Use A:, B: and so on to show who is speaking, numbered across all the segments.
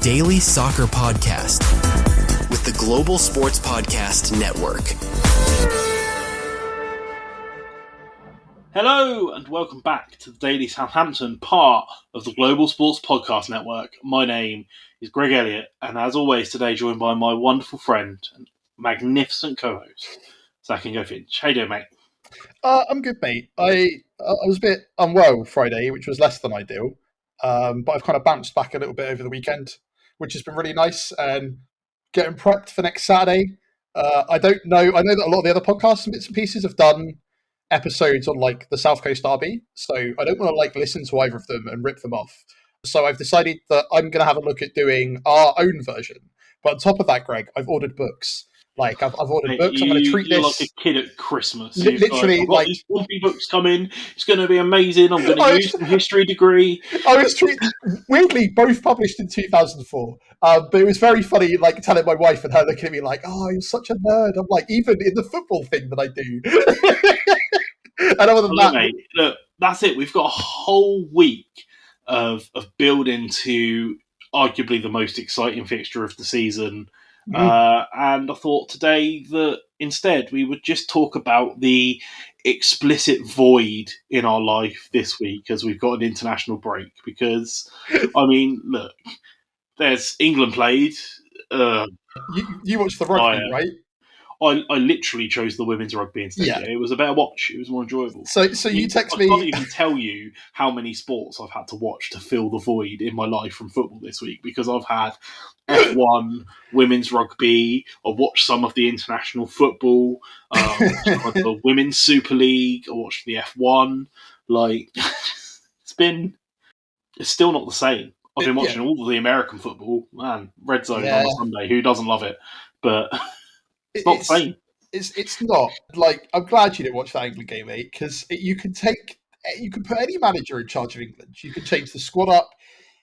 A: daily soccer podcast with the Global Sports Podcast Network.
B: Hello and welcome back to the Daily Southampton, part of the Global Sports Podcast Network. My name is Greg Elliott, and as always today joined by my wonderful friend and magnificent co-host, Zach Finch. How you doing, mate?
C: I'm good, mate. I was a bit unwell Friday, which was less than ideal, but I've kind of bounced back a little bit over the weekend, which has been really nice, and getting prepped for next Saturday. I know that a lot of the other podcasts and bits and pieces have done episodes on like the South Coast Derby, so I don't want to like listen to either of them and rip them off. So I've decided that I'm going to have a look at doing our own version. But on top of that, Greg, I've ordered books. Like I've ordered books. I'm going to treat
B: You're
C: this
B: like a kid at Christmas.
C: Literally,
B: I've got these 40 books coming. It's going to be amazing. I'm going to use the history degree.
C: I was weirdly both published in 2004, but it was very funny. Like telling my wife and her looking at me like, "Oh, you're such a nerd." I'm like, even in the football thing that I do. And other than that,
B: mate, look, that's it. We've got a whole week of building to arguably the most exciting fixture of the season. And I thought today that instead we would just talk about the explicit void in our life this week as we've got an international break. Because, I mean, look, there's England played.
C: You watched the rugby, right?
B: I literally chose the women's rugby instead. Yeah. It was a better watch. It was more enjoyable.
C: So you text me.
B: I can't even tell you how many sports I've had to watch to fill the void in my life from football this week, because I've had F1, women's rugby. I watched some of the international football. The Women's Super League. I watched the F1. Like, it's still not the same. I've been watching all of the American football. Man, Red Zone on a Sunday. Who doesn't love it? But it's not the same.
C: It's not. Like, I'm glad you didn't watch that England game, mate, because you can put any manager in charge of England. You can change the squad up.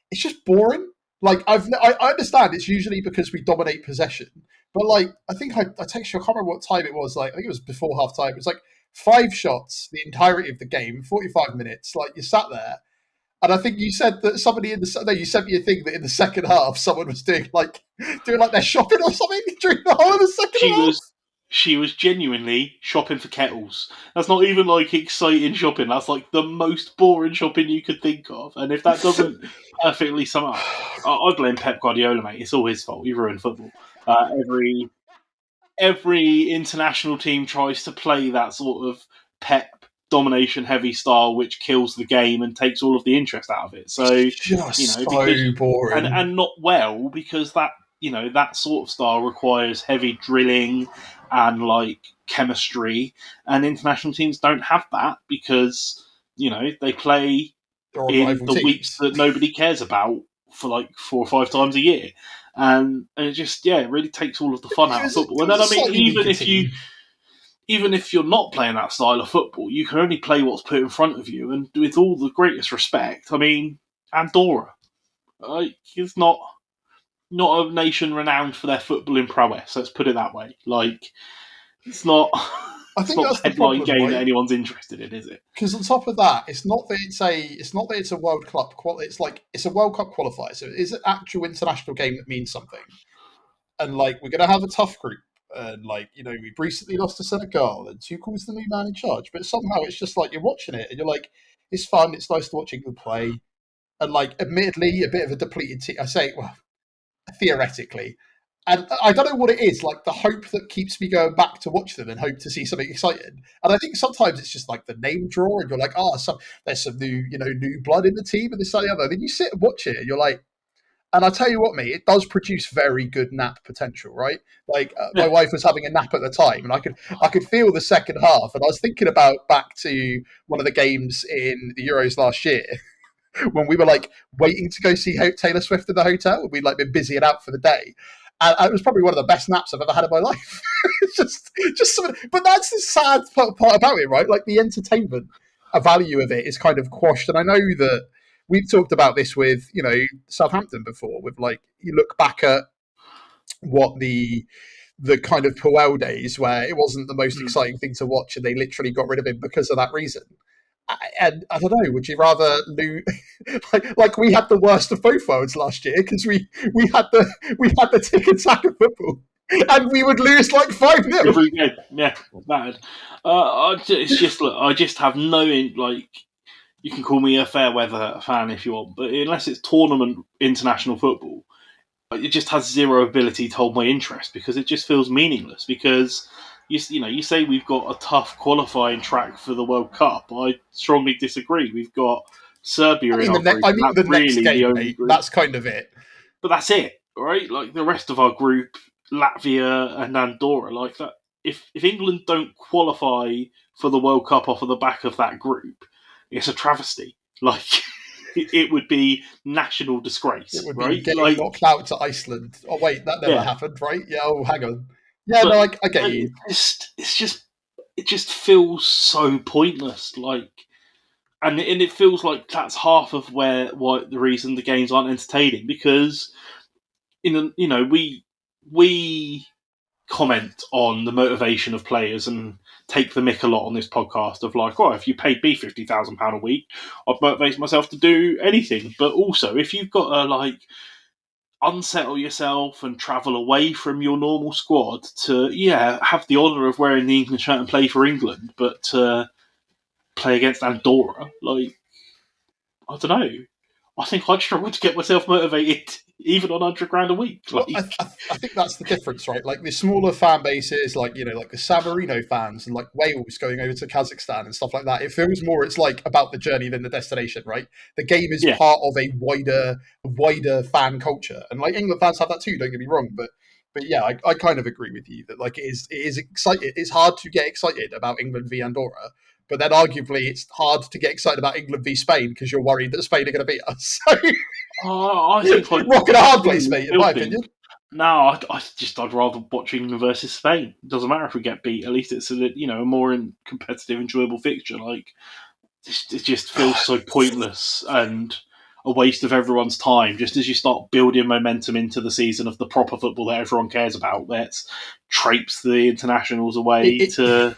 C: It's just boring. Like, I understand it's usually because we dominate possession, but like, I think I texted you, I can't remember what time it was. Like, I think it was before half time. It was like 5 shots the entirety of the game, 45 minutes. Like, you sat there. And I think you said that you sent me a thing that in the second half someone was doing like their shopping or something during the whole of the second half.
B: She was genuinely shopping for kettles. That's not even like exciting shopping. That's like the most boring shopping you could think of. And if that doesn't perfectly sum up, I blame Pep Guardiola, mate. It's all his fault. He ruined football. Every international team tries to play that sort of Pep domination heavy style, which kills the game and takes all of the interest out of it. So
C: boring
B: and not well, because that sort of style requires heavy drilling and like chemistry, and international teams don't have that because they play in the weeks that nobody cares about for like 4 or 5 times a year, and it just it really takes all of the fun out of football. And then I mean, even if you're not playing that style of football, you can only play what's put in front of you. And with all the greatest respect, I mean, Andorra, it's not a nation renowned for their footballing prowess. Let's put it that way. Like, it's not. I think that's the headline game that anyone's interested in, is it?
C: Because on top of that, it's not that it's a World Cup. It's a World Cup qualifier, so it's an actual international game that means something. And like, we're going to have a tough group. And like, we've recently lost to Senegal, and Tuchel's the new man in charge. But somehow it's just like you're watching it and you're like, it's fun. It's nice to watch England play. And like, admittedly, a bit of a depleted team. I say, well, theoretically, and I don't know what it is. Like the hope that keeps me going back to watch them and hope to see something exciting. And I think sometimes it's just like the name draw, and you're like, there's some new blood in the team, and this and the other. And then you sit and watch it, and you're like. And I tell you what, mate, it does produce very good nap potential, right? Like my wife was having a nap at the time, and I could feel the second half. And I was thinking about back to one of the games in the Euros last year when we were like waiting to go see Taylor Swift in the hotel, and we'd like been busy and out for the day. And it was probably one of the best naps I've ever had in my life. It's just something. But that's the sad part about it, right? Like the entertainment value of it is kind of quashed. And I know that. We've talked about this with, Southampton before, with like, you look back at what the kind of Puel days where it wasn't the most exciting thing to watch and they literally got rid of him because of that reason. And I don't know. Would you rather lose? like we had the worst of both worlds last year because we had the tick and tack of football, and we would lose like 5-0.
B: Every game, yeah, bad. It's just look, I just have no like. You can call me a fair weather fan if you want, but unless it's tournament international football, it just has zero ability to hold my interest because it just feels meaningless. Because you say we've got a tough qualifying track for the World Cup. I strongly disagree. We've got Serbia in our group, and that's
C: the next
B: really the
C: game,
B: only
C: mate.
B: group.
C: That's kind of it.
B: But that's it, right? Like the rest of our group, Latvia and Andorra, like that. If England don't qualify for the World Cup off of the back of that group, it's a travesty. Like it would be national disgrace.
C: It would
B: right?
C: be getting
B: like,
C: knocked out to Iceland. Oh wait, that never happened, right? Yeah. Oh, hang on. Yeah,
B: but,
C: no, I get you.
B: It just feels so pointless. Like, and it feels like that's half of why the reason the games aren't entertaining because we comment on the motivation of players and take the mick a lot on this podcast of like, oh, if you paid me £50,000 a week, I'd motivate myself to do anything. But also, if you've got to like unsettle yourself and travel away from your normal squad to have the honour of wearing the England shirt and play for England, but to play against Andorra, like I don't know. I think I'd struggle to get myself motivated even on £100,000 a week.
C: Well, I think that's the difference, right? Like the smaller fan bases, like like the San Marino fans and like Wales going over to Kazakhstan and stuff like that. It feels more it's like about the journey than the destination, right? The game is part of a wider fan culture, and like England fans have that too. Don't get me wrong, but yeah, I kind of agree with you that like it is exciting. It's hard to get excited about England v Andorra. But then, arguably, it's hard to get excited about England v Spain because you're worried that Spain are going to beat us. So,
B: I think
C: rock in a hard place, mate. In my opinion.
B: No, I'd rather watch England versus Spain. It doesn't matter if we get beat. At least it's a more competitive, enjoyable fixture. Like it just feels so pointless and a waste of everyone's time. Just as you start building momentum into the season of the proper football that everyone cares about, let's traipse the internationals away to.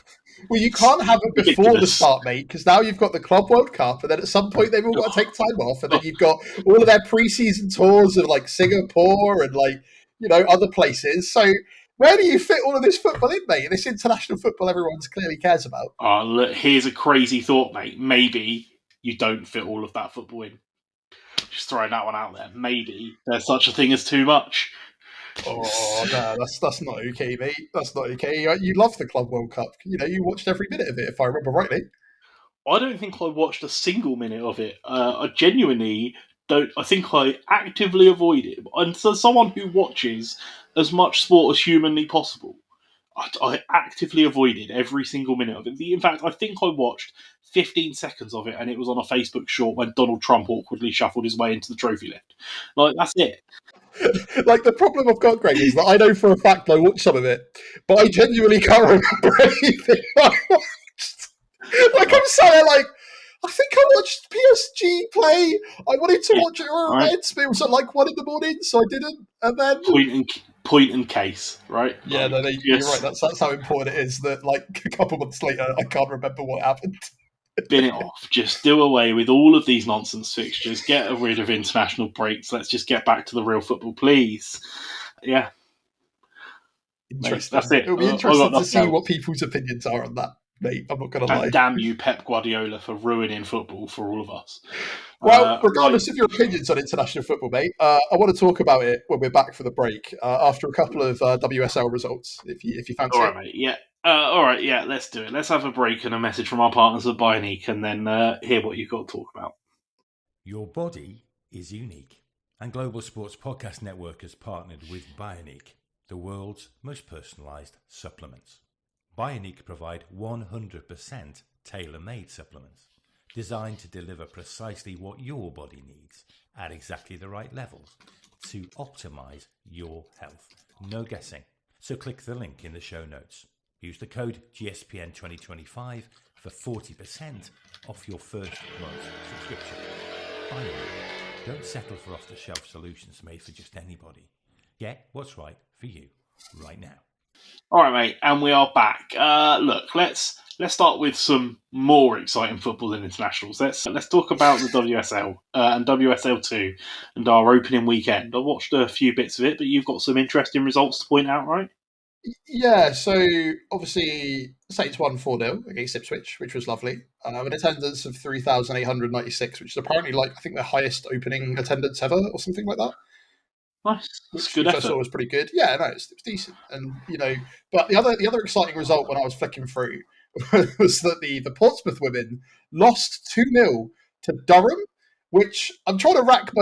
C: Well, you can't have it before the start, mate, because now you've got the Club World Cup, and then at some point they've all got to take time off, and then you've got all of their pre-season tours of like Singapore and like other places. So where do you fit all of this football in, mate? This international football everyone clearly cares about.
B: Look, here's a crazy thought, mate. Maybe you don't fit all of that football in. Just throwing that one out there. Maybe there's such a thing as too much.
C: Oh no, that's not okay, mate. That's not okay. You love the Club World Cup. You watched every minute of it, if I remember rightly.
B: I don't think I watched a single minute of it. I genuinely don't. I think I actively avoid it. And so, someone who watches as much sport as humanly possible, I actively avoided every single minute of it. In fact, I think I watched 15 seconds of it, and it was on a Facebook short when Donald Trump awkwardly shuffled his way into the trophy lift. Like, that's it.
C: Like the problem I've got, Greg, is that I know for a fact I watched some of it, but I genuinely can't remember anything I watched. Like I'm saying, like I think I watched PSG play. I wanted to watch it or Reds, but it was at like 1 a.m, so I didn't. And then
B: point and case, right?
C: Yeah,
B: like,
C: you're right. That's how important it is. That like a couple months later, I can't remember what happened.
B: Bin it off. Just do away with all of these nonsense fixtures. Get rid of international breaks. Let's just get back to the real football, please. Yeah.
C: Interesting.
B: That's it.
C: It'll be interesting to see what people's opinions are on that, mate. I'm not going to lie.
B: Damn you, Pep Guardiola, for ruining football for all of us.
C: Well, regardless of your opinions on international football, mate, I want to talk about it when we're back for the break after a couple of WSL results, if you fancy.
B: All right, mate. Yeah. All right, yeah, let's do it. Let's have a break and a message from our partners at Bioniq and then hear what you've got to talk about.
D: Your body is unique, and Global Sports Podcast Network has partnered with Bioniq, the world's most personalised supplements. Bioniq provide 100% tailor-made supplements designed to deliver precisely what your body needs at exactly the right levels to optimise your health. No guessing. So click the link in the show notes. Use the code GSPN2025 for 40% off your first month's subscription. Finally, don't settle for off-the-shelf solutions made for just anybody. Get what's right for you right now.
B: All right, mate, and we are back. Look, let's start with some more exciting football than internationals. Let's talk about the WSL and WSL2 and our opening weekend. I watched a few bits of it, but you've got some interesting results to point out, right?
C: Yeah, so obviously Saints won 4-0 against Ipswich, which was lovely. An attendance of 3,896, which is apparently I think the highest opening attendance ever or something like that.
B: Nice, that's
C: which
B: good
C: which I
B: effort.
C: saw was pretty good. Yeah, no, it was decent, and but the other exciting result when I was flicking through was that the Portsmouth women lost 2-0 to Durham, which I'm trying to rack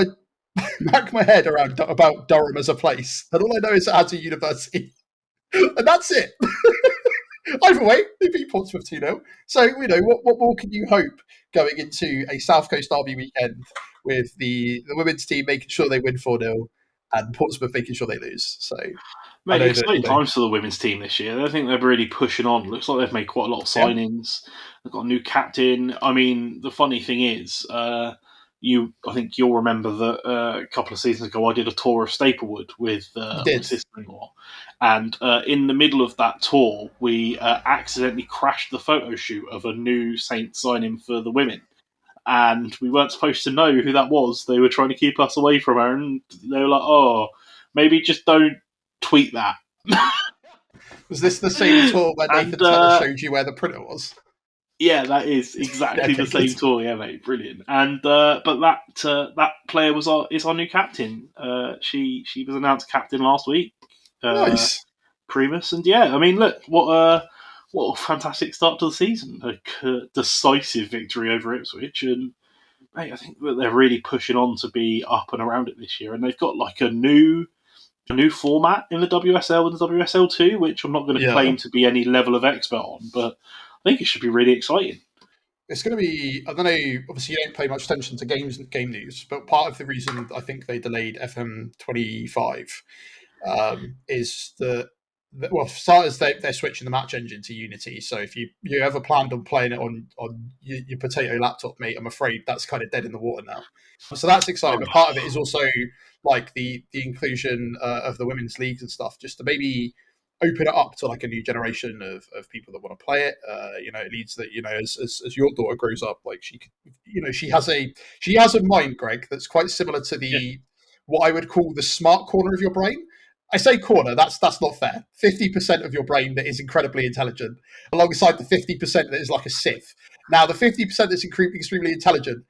C: my head around about Durham as a place, and all I know is it has a university, and that's it. Either way, they beat Portsmouth 2-0. So, what more can you hope going into a South Coast Derby weekend with the women's team making sure they win 4-0 and Portsmouth making sure they lose? So, I
B: Mate,
C: know that,
B: exciting times for the women's team this year. I think they're really pushing on. Looks like they've made quite a lot of
C: yeah,
B: signings. They've got a new captain. I mean, the funny thing is, I think you'll remember that a couple of seasons ago I did a tour of Staplewood with
C: you
B: my
C: did.
B: sister-in-law, and in the middle of that tour, we accidentally crashed the photo shoot of a new Saints signing for the women. And we weren't supposed to know who that was. They were trying to keep us away from her, and they were like, "Oh, maybe just don't tweet that."
C: Was this the same tour where
B: And
C: Nathan Teller showed you where the printer was?
B: yeah, that is
C: Yeah,
B: exactly
C: okay,
B: the same
C: good.
B: tour. Yeah, mate, brilliant. And but that player is our new captain. She was announced captain last week,
C: Nice.
B: Primus, and yeah, I mean, look what a fantastic start to the season. A decisive victory over Ipswich, and mate, I think that they're really pushing on to be up and around it this year, and they've got like a new format in the WSL and the WSL2, which I'm not going to
C: Yeah.
B: claim to be any level of expert on, but I think it should be really exciting.
C: It's going to be, I don't know, obviously you don't pay much attention to game news, but part of the reason I think they delayed FM25 is well, for starters, they're switching the match engine to Unity. So if you ever planned on playing it on your potato laptop, mate, I'm afraid that's kind of dead in the water now. So that's exciting.
B: Oh,
C: But part of it is also like the inclusion of the women's leagues and stuff, just to maybe open it up to like a new generation of people that want to play it. It leads that as your daughter grows up, like she has a mind, Greg, that's quite similar to
B: yeah.
C: the what I would call the smart corner of your brain. I say corner, that's not fair. 50% of your brain that is incredibly intelligent, alongside the 50% that is like a sieve. Now, the 50% that's extremely intelligent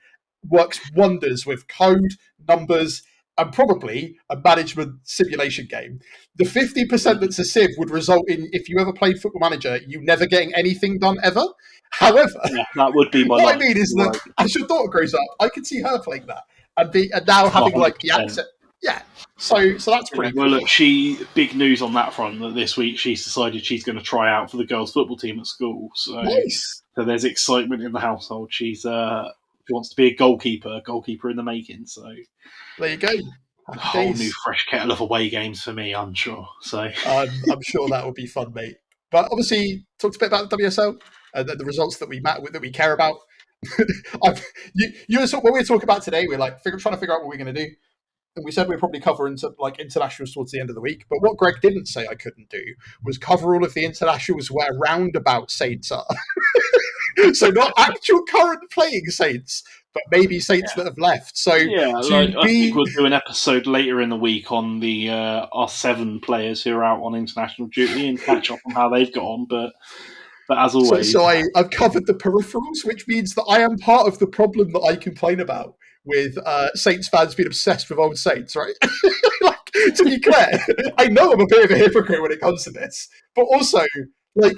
C: works wonders with code, numbers, and probably a management simulation game. The 50% that's a sieve would result in, if you ever played Football Manager, you never getting anything done ever. However,
B: Yeah, that would be my
C: what I
B: life.
C: mean is
B: You're
C: that
B: right.
C: as your daughter grows up, I can see her playing that and now
B: Oh,
C: having like the
B: 100%.
C: accent. Yeah, so that's
B: Yeah,
C: pretty
B: well,
C: cool.
B: look, big news on that front that this week she's decided she's going to try out for the girls' football team at school.
C: Nice.
B: So there's excitement in the household. She wants to be a goalkeeper in the making. So
C: There you go.
B: a
C: Happy
B: whole new
C: days.
B: fresh kettle of away games for me, I'm sure. So
C: I'm sure that would be fun, mate. But obviously, talked a bit about the WSL and the results that we care about. What we're talking about today. We're like trying to figure out what we're going to do, and we said we'd probably cover into like internationals towards the end of the week. But what Greg didn't say I couldn't do was cover all of the internationals where roundabout Saints are. So not actual current playing Saints, but maybe Saints that have left. So
B: yeah,
C: to
B: like I think
C: be
B: we'll do an episode later in the week on the our 7 players who are out on international duty and catch up on how they've got on. But as always,
C: I've covered the peripherals, which means that I am part of the problem that I complain about with Saints fans being obsessed with old Saints, right? Like, to be clear, I know I'm a bit of a hypocrite when it comes to this, but also, like,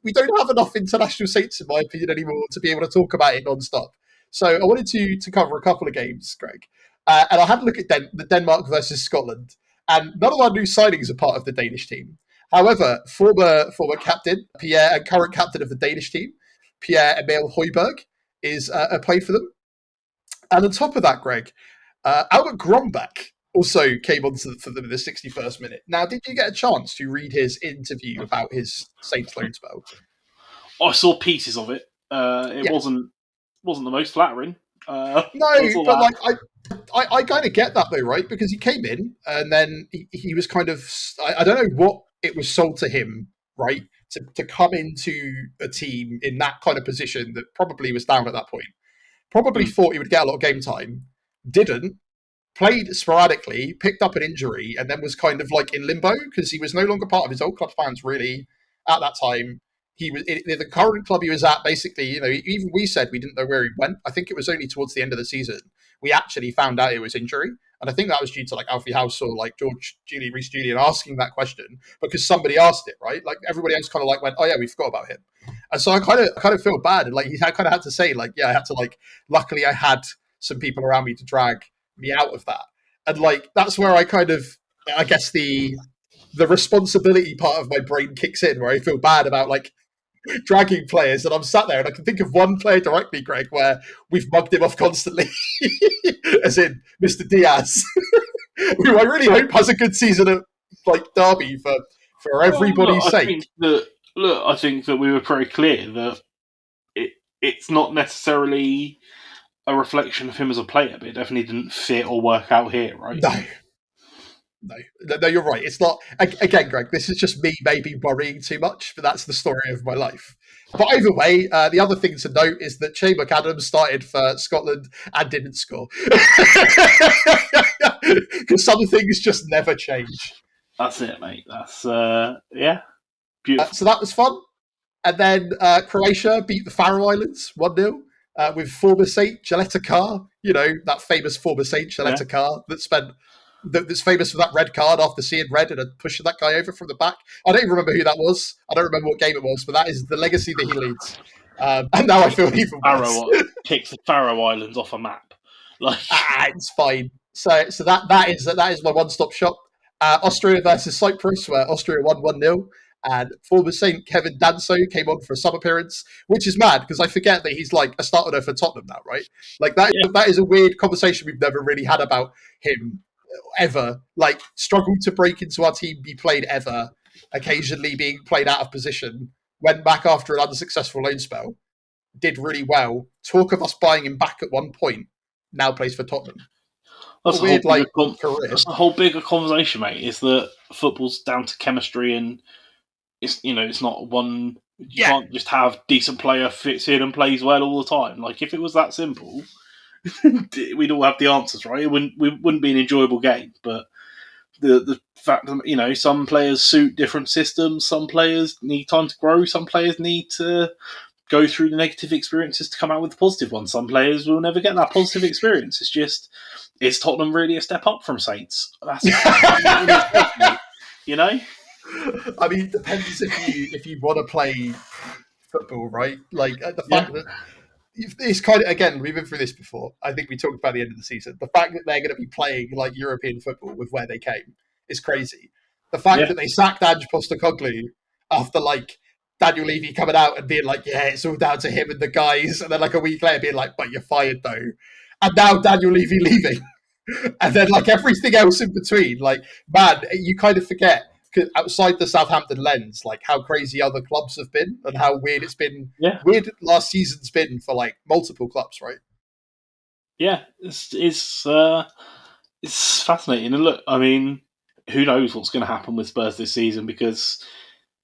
C: we don't have enough international Saints, in my opinion, anymore to be able to talk about it non-stop. So I wanted to cover a couple of games, Greg, and I had a look at the Denmark versus Scotland, and none of our new signings are part of the Danish team. However, former captain Pierre and current captain of the Danish team, Pierre Emil Højbjerg, is played for them. And on top of that, Greg, Albert Grombach also came on for them in the 61st minute. Now, did you get a chance to read his interview about his Saints loan spell?
B: I saw pieces of it. It
C: Yeah.
B: wasn't the most flattering.
C: No,
B: I saw
C: but
B: that.
C: like I kind of get that though, right? Because he came in and then he was kind of I don't know it was sold to him, right, to come into a team in that kind of position that probably was down at that point. Probably thought he would get a lot of game time, didn't, played sporadically, picked up an injury, and then was kind of like in limbo because he was no longer part of his old club fans really at that time. He was in the current club he was at. Basically, even we said we didn't know where he went. I think it was only towards the end of the season we actually found out it was injury, and I think that was due to like Alfie House or like George Julie Reece Julian asking that question because somebody asked it, right? Like everybody else kind of like went, "Oh yeah, we forgot about him," and so I kind of feel bad, and like he kind of had to say like, "Yeah, I had to like." Luckily, I had some people around me to drag me out of that, and like that's where I kind of, I guess the responsibility part of my brain kicks in, where I feel bad about like dragging players, and I'm sat there and I can think of one player directly, Greg, where we've mugged him off constantly, as in Mr. Diaz, who I really hope has a good season at like Derby for everybody's sake.
B: I think that we were pretty clear that it's not necessarily a reflection of him as a player, but it definitely didn't fit or work out here, right?
C: No, you're right. It's not, again, Greg, this is just me maybe worrying too much, but that's the story of my life. But either way, the other thing to note is that Shane McAdams started for Scotland and didn't score. Because some things just never change.
B: That's it, mate. That's, beautiful.
C: So that was fun. And then Croatia beat the Faroe Islands 1-0 with former Saint Gilletta Carr, that famous former Saint Gilletta Carr that's famous for that red card after seeing red and pushing that guy over from the back. I don't even remember who that was. I don't remember what game it was, but that is the legacy that he leads. And now I feel even worse.
B: Kicks the Faroe Islands off a map.
C: It's fine. So that is my one-stop shop. Austria versus Cyprus, where Austria won 1-0. And former Saint Kevin Danso came on for a sub appearance, which is mad because I forget that he's like a starter for Tottenham now, right? Like that is a weird conversation we've never really had about him ever. Like struggled to break into our team, be played ever, occasionally being played out of position, went back after an unsuccessful loan spell, did really well. Talk of us buying him back at one point, now plays for Tottenham.
B: That's
C: a weird career.
B: That's a whole bigger conversation, mate. Is that football's down to chemistry and it's not one. You can't just have decent player fits in and plays well all the time. Like if it was that simple, we'd all have the answers, right? It wouldn't be an enjoyable game. But the fact that some players suit different systems, some players need time to grow, some players need to go through the negative experiences to come out with the positive ones. Some players will never get that positive experience. It's just, is Tottenham really a step up from Saints? That's
C: I mean, it depends if you want to play football, right? Like the fact that it's kind of, again, we've been through this before. I think we talked about the end of the season. The fact that they're going to be playing like European football with where they came is crazy. The fact that they sacked Ange Postecoglou after like Daniel Levy coming out and being like, yeah, it's all down to him and the guys, and then like a week later being like, but you're fired though. And now Daniel Levy leaving. And then like everything else in between, like, man, you kind of forget outside the Southampton lens, like how crazy other clubs have been and how weird it's been. Weird last season's been for like multiple clubs, right?
B: Yeah, it's fascinating. And look, I mean, who knows what's going to happen with Spurs this season? Because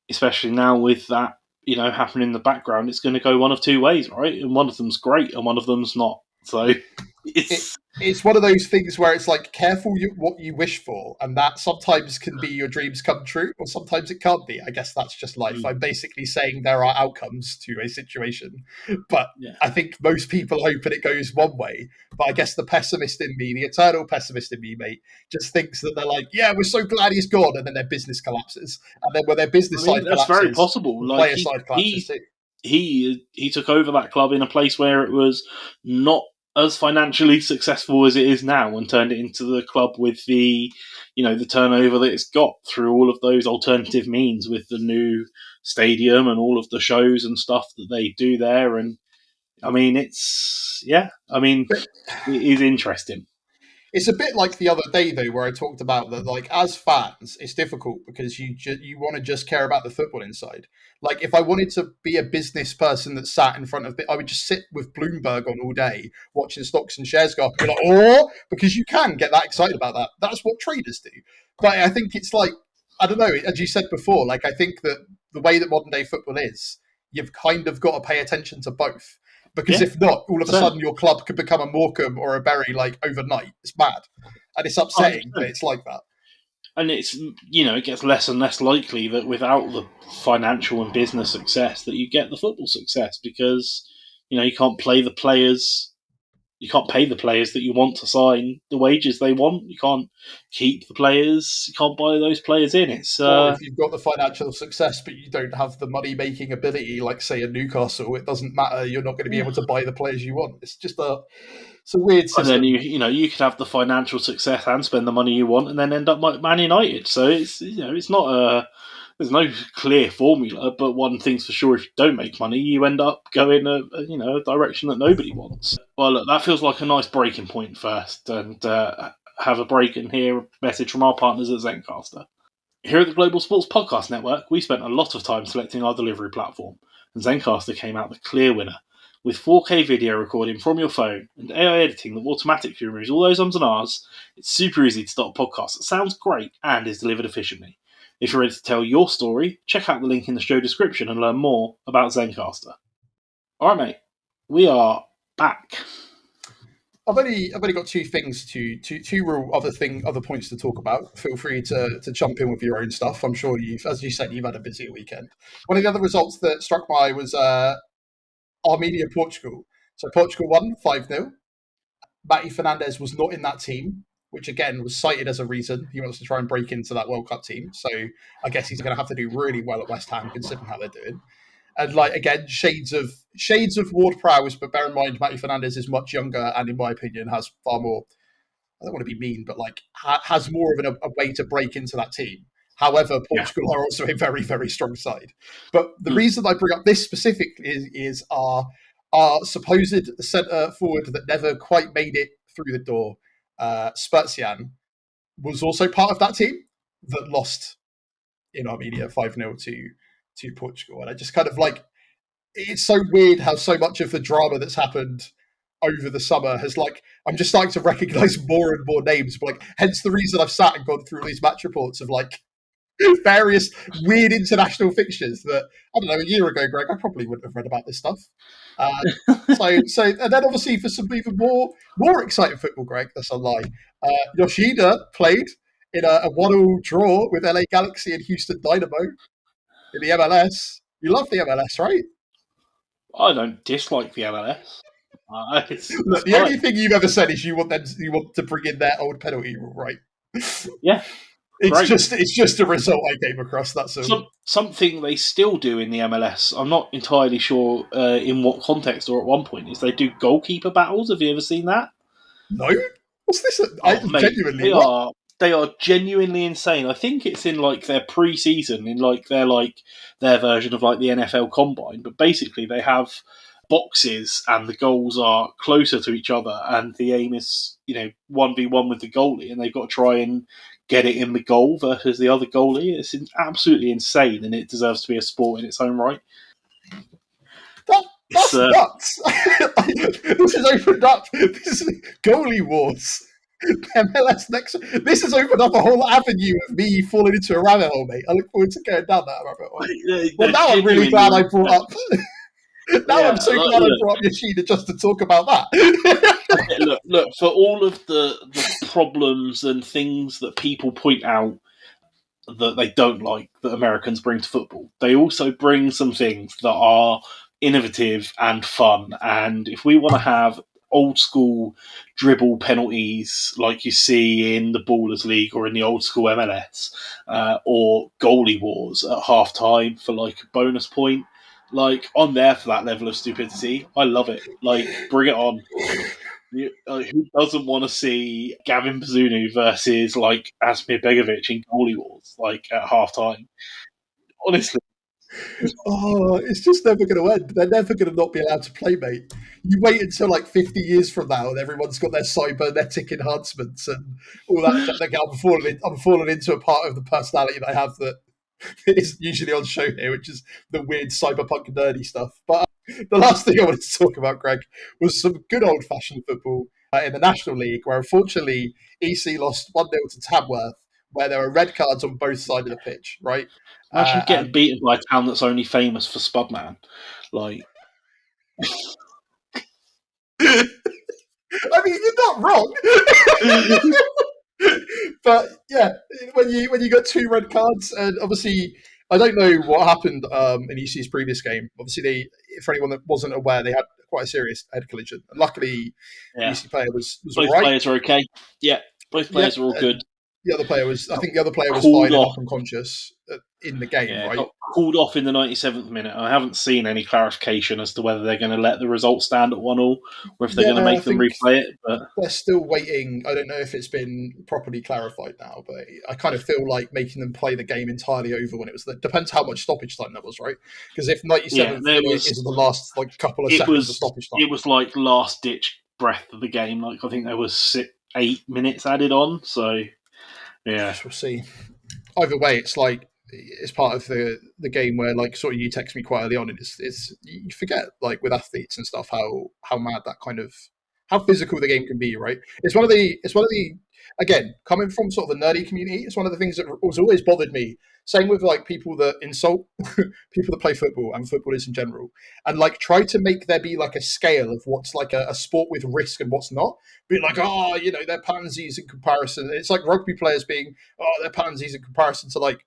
B: especially now with that, happening in the background, it's going to go one of two ways, right? And one of them's great, and one of them's not. So
C: it's one of those things where it's like, careful what you wish for, and that sometimes can be your dreams come true, or sometimes it can't be. I guess that's just life. I'm basically saying there are outcomes to a situation, but I think most people hope that it goes one way. But I guess the pessimist in me, the eternal pessimist in me, mate, just thinks that they're like, yeah, we're so glad he's gone, and then their business collapses, and then when their business side collapses,
B: that's very possible.
C: Like player side collapses too.
B: He took over that club in a place where it was not as financially successful as it is now, and turned it into the club with the turnover that it's got through all of those alternative means with the new stadium and all of the shows and stuff that they do there. And I mean, it is interesting.
C: It's a bit like the other day, though, where I talked about that, like, as fans, it's difficult because you want to just care about the football inside. Like, if I wanted to be a business person that sat in front of it, I would just sit with Bloomberg on all day, watching stocks and shares go up, because you can get that excited about that. That's what traders do. But I think it's like, I don't know. As you said before, like I think that the way that modern day football is, you've kind of got to pay attention to both. Because
B: Yeah,
C: if not, all of a
B: certainly.
C: sudden your club could become a Morecambe or a Bury like overnight. It's mad. And it's upsetting, but
B: 100%.
C: it's like that.
B: And it's, it gets less and less likely that without the financial and business success that you get the football success, because you can't play the players. You can't pay the players that you want to sign the wages they want. You can't keep the players. You can't buy those players in. It's
C: Or if you've got the financial success but you don't have the money making ability, like say in Newcastle, it doesn't matter. You're not going to be able to buy the players you want. It's just it's a weird
B: and
C: system.
B: then you could have the financial success and spend the money you want, and then end up like Man United. So it's not there's no clear formula, but one thing's for sure: if you don't make money, you end up going a direction that nobody wants. Well, look, that feels like a nice breaking point first, and have a break and hear a message from our partners at Zencastr. Here at the Global Sports Podcast Network, we spent a lot of time selecting our delivery platform, and Zencastr came out the clear winner. With 4K video recording from your phone and AI editing that automatically removes all those ums and ahs, it's super easy to start a podcast that sounds great and is delivered efficiently. If you're ready to tell your story, check out the link in the show description and learn more about Zencastr. Alright, mate, we are back.
C: I've only got two things two real other points to talk about. Feel free to jump in with your own stuff. I'm sure as you said, you've had a busy weekend. One of the other results that struck my eye was Armenia Portugal. So Portugal won 5-0. Matty Fernandez was not in that team, which again was cited as a reason he wants to try and break into that World Cup team. So I guess he's going to have to do really well at West Ham considering how they're doing. And like again, shades of Ward Prowse, but bear in mind Matty Fernandez is much younger and, in my opinion, has far more. I don't want to be mean, but like has more of a way to break into that team. However, Portugal are also a very, very strong side. But the reason I bring up this specifically is our supposed centre forward that never quite made it through the door, Spurtsian, was also part of that team that lost in Armenia 5-0 to Portugal. And I just kind of like, it's so weird how so much of the drama that's happened over the summer has like, I'm just starting to recognize more and more names, but like, hence the reason I've sat and gone through all these match reports of like various weird international fixtures that, I don't know, a year ago, Greg, I probably wouldn't have read about this stuff. So, and then obviously for some even more exciting football, Greg, that's a lie. Yoshida played in a 1-1 draw with LA Galaxy and Houston Dynamo in the MLS. You love the MLS, right?
B: I don't dislike the MLS.
C: Look, the only thing you've ever said is you want to bring in their old penalty rule, right?
B: Yeah.
C: It's just a result I came across. That's all.
B: Something they still do in the MLS. I'm not entirely sure in what context or at one point is they do goalkeeper battles. Have you ever seen that?
C: No. What's this?
B: Genuinely, they are genuinely insane. I think it's in like their pre-season, in like their version of like the NFL Combine. But basically, they have boxes and the goals are closer to each other, and the aim is 1v1 with the goalie, and they've got to try and get it in the goal versus the other goalie. It's absolutely insane, and it deserves to be a sport in its own right.
C: That's nuts. This has opened up. This is goalie wars. MLS next. This has opened up a whole avenue of me falling into a rabbit hole, mate. I look forward to going down that rabbit hole. Well, now I'm really glad I brought up. I'm so glad I brought up Yoshida just to talk about that.
B: Look, for all of the problems and things that people point out that they don't like that Americans bring to football, they also bring some things that are innovative and fun. And if we want to have old school dribble penalties like you see in the Ballers League or in the old school MLS, or goalie wars at half time for like a bonus point, like, I'm there for that level of stupidity. I love it. Like, bring it on. Who doesn't want to see Gavin Bazunu versus like Asmir Begovic in goalie wars like at half time? Honestly.
C: It's just never going to end. They're never going to not be allowed to play, mate. You wait until like 50 years from now and everyone's got their cybernetic enhancements and all that. Like, I'm falling into a part of the personality that I have that is usually on show here, which is the weird cyberpunk nerdy stuff. But the last thing I wanted to talk about, Greg, was some good old-fashioned football in the National League, where unfortunately EC lost 1-0 to Tamworth, where there are red cards on both sides of the pitch, right?
B: Imagine getting
C: And
B: beaten by a town that's only famous for Spudman. Like,
C: I mean, you're not wrong. But yeah, when you got 2 red cards, and obviously I don't know what happened in EC's previous game. Obviously, for anyone that wasn't aware, they had quite a serious head collision. And luckily, the
B: yeah,
C: EC player was all
B: both
C: right.
B: players are okay. Yeah, both players are all good.
C: The other player was, I think, the other player was
B: Called
C: fine and
B: off.
C: not unconscious in the game,
B: Yeah,
C: right?
B: got called off in the 97th minute. I haven't seen any clarification as to whether they're going to let the result stand at 1-1 or if they're going to
C: I
B: make them
C: think
B: replay it. But
C: they're still waiting. I don't know if it's been properly clarified now, but I kind of feel like making them play the game entirely over when it was. Depends how much stoppage time that was, right? Because if 97th minute is the last couple of seconds of stoppage time,
B: it was like last ditch breath of the game. Like I think there was 8 minutes added on. So yeah,
C: we'll see. Either way, it's like it's part of the game where like sort of you text me quite early on, and it's you forget like with athletes and stuff how mad that kind of how physical the game can be, right? It's one of the again, coming from sort of the nerdy community, it's one of the things that has always bothered me. Same with like people that insult people that play football and footballers in general, and like try to make there be like a scale of what's like a sport with risk and what's not. Be like, oh, you know, they're pansies in comparison. It's like rugby players being, oh, they're pansies in comparison to like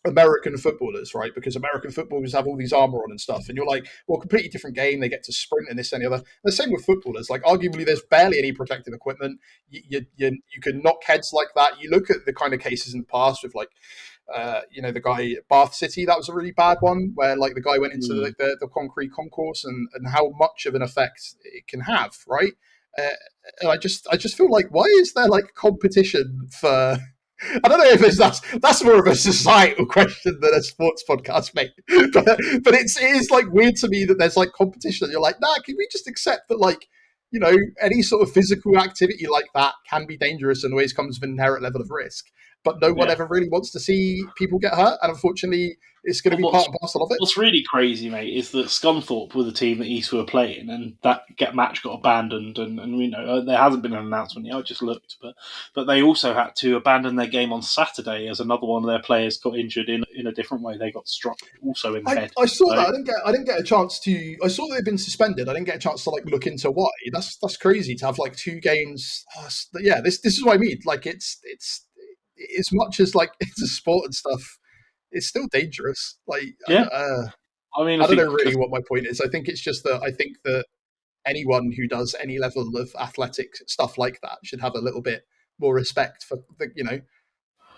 C: American footballers, right? Because American footballers have all these armor on and stuff, and you're like, well, completely different game. They get to sprint and this and the other. The same with footballers. Like, arguably, there's barely any protective equipment. You can knock heads like that. You look at the kind of cases in the past with like, the guy at Bath City. That was a really bad one where like the guy went into the concrete concourse and how much of an effect it can have, right? And I just feel like, why is there like competition for? I don't know if that's more of a societal question than a sports podcast, mate. But it is like weird to me that there's like competition. You're like, nah, can we just accept that like, you know, any sort of physical activity like that can be dangerous and always comes with an inherent level of risk. But no one ever really wants to see people get hurt, and unfortunately, it's going to be part and parcel of it.
B: What's really crazy, mate, is that Scunthorpe were the team that Eastwood were playing, and that match got abandoned. And you know, there hasn't been an announcement yet. I just looked, but they also had to abandon their game on Saturday as another one of their players got injured in a different way. They got struck also in the head.
C: I saw that. I didn't get a chance to. I saw they'd been suspended. I didn't get a chance to like look into why. That's crazy to have like 2 games. This is what I mean. Like it's as much as like it's a sport and stuff, it's still dangerous. Like, I don't know really what my point is. I think it's just that I think that anyone who does any level of athletic stuff like that should have a little bit more respect for the, you know,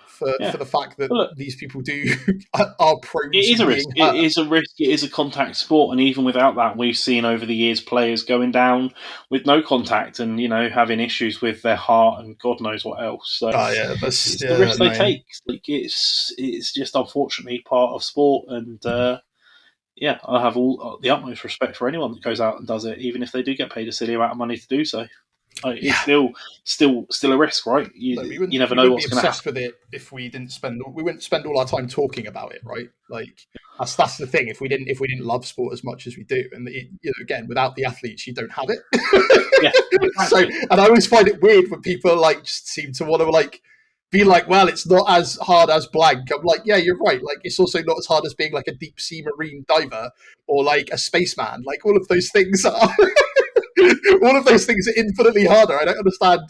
C: for the fact that these people are prone to being hurt.
B: It is a risk. It is a contact sport, and even without that, we've seen over the years players going down with no contact and, you know, having issues with their heart and God knows what else. So it's the risk they take. Like it's just unfortunately part of sport, and I have all the utmost respect for anyone that goes out and does it, even if they do get paid a silly amount of money to do so. It's still a risk, right? You never know what's going to happen
C: with it if we wouldn't spend all our time talking about it, right? Like that's the thing. If we didn't love sport as much as we do, and again, without the athletes, you don't have it. So, and I always find it weird when people like just seem to want to like be like, well, it's not as hard as blank. I'm like, yeah, you're right. Like, it's also not as hard as being like a deep sea marine diver or like a spaceman. Like, all of those things are. All of those things are infinitely harder. I don't understand.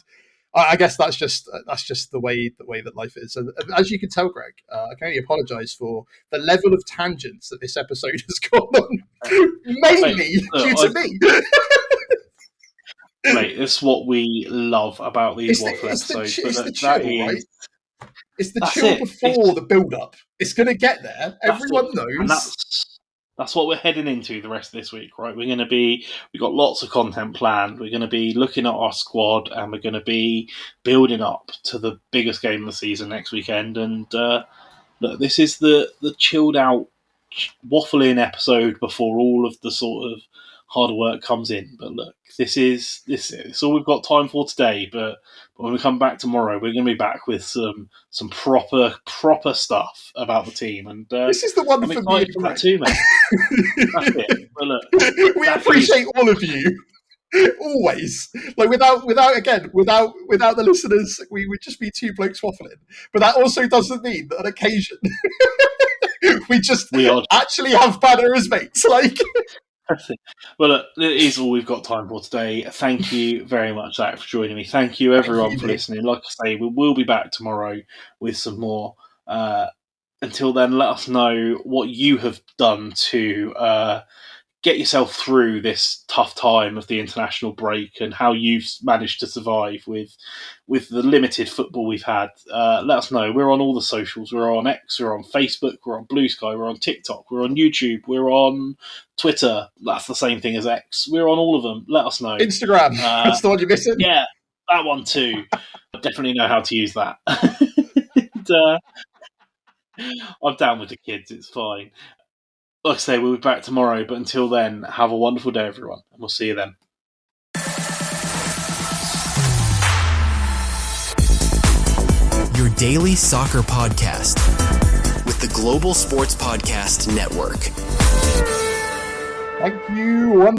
C: I guess that's just the way that life is. And as you can tell, Greg, I can only apologise for the level of tangents that this episode has gone on, mainly due to me.
B: Mate, it's what we love about these waffle episodes.
C: It's the chill, right? It's the chill before the build-up. It's going to get there. Everyone knows.
B: And that's what we're heading into the rest of this week, right? We've got lots of content planned. We're going to be looking at our squad, and we're going to be building up to the biggest game of the season next weekend. And look, this is the chilled out, waffling episode before all of the sort of harder work comes in. But look, this is all we've got time for today. But when we come back tomorrow, we're going to be back with some proper stuff about the team. And
C: this is the one
B: I'm
C: for
B: excited
C: me
B: for that too, mate. That's it. But look,
C: we appreciate all of you. Always, like without the listeners, we would just be two blokes waffling. But that also doesn't mean that on occasion we
B: are
C: actually have banter as mates. Like,
B: well, look, it is all we've got time for today. Thank you very much, Zach, for joining me. Thank you, everyone, for listening. Like I say, we will be back tomorrow with some more. Until then, let us know what you have done to get yourself through this tough time of the international break and how you've managed to survive with the limited football we've had. Let us know. We're on all the socials. We're on X, we're on Facebook, we're on Blue Sky, we're on TikTok, we're on YouTube, we're on Twitter. That's the same thing as X. We're on all of them. Let us know.
C: Instagram. That's the one you're missing.
B: Yeah, that one too. I definitely know how to use that. And, I'm down with the kids. It's fine. Like I say, we'll be back tomorrow, but until then, have a wonderful day, everyone, and we'll see you then.
A: Your daily soccer podcast with the Global Sports Podcast Network.
C: Thank you.